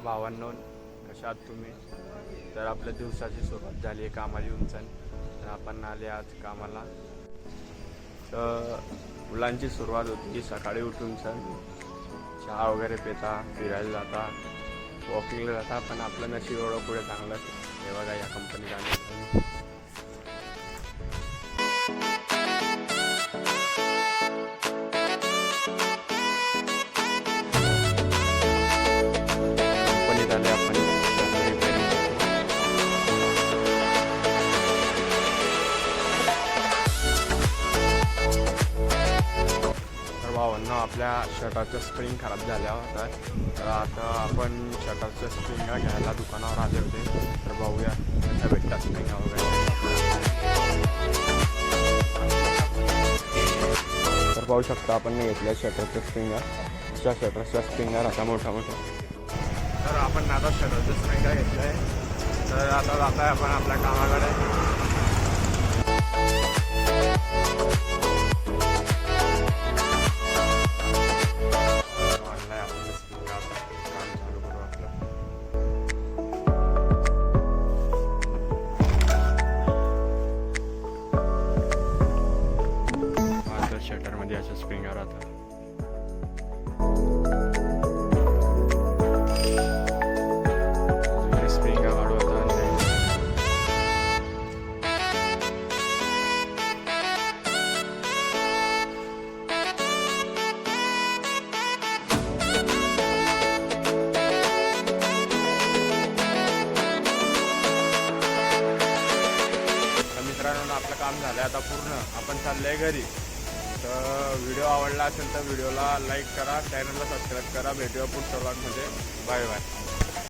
तर भावांनो, कशा आहात तुम्ही? तर आपल्या दिवसाची सुरुवात झाली आहे कामाला येऊन तर आपण आले आज कामाला. तर मुलांची सुरुवात होती सकाळी उठून चहा वगैरे पिता, फिरायला जाता, वॉकिंगला जाता. पण आपलं नशीब एवढं पुढे चांगलं हे बघा, या कंपनीत आले. कंपनीत आले आपण. तर भावांना आपल्या शर्टाचं स्प्रिंग खराब झाल्या होता. तर आता आपण शर्टाचं स्प्रिंगा घ्यायला दुकानावर आले होते. तर बघूया कशा भेटतात स्प्रिंगा वगैरे. तर पाहू शकता आपण घेतल्या शर्टाच्या स्प्रिंगा. अशा शर्टाच्या स्प्रिंगा राहता मोठ्या मोठ्या. तर आपण आता शर्टाचं स्प्रिंगा घेतलं आहे. तर आता जात आहे आपण आपल्या कामाकडे. शटरमध्ये अशा स्प्रिंगा राहतात. स्प्रिंगा वाढवतात. मित्रांनो, आपलं काम झालं आता पूर्ण. आपण चाललंय घरी. तर व्हिडिओ आवडला असेल तर व्हिडिओला लाईक करा, चॅनलला सबस्क्राईब करा. भेटूया पुढच्या व्लॉगमध्ये. Bye bye.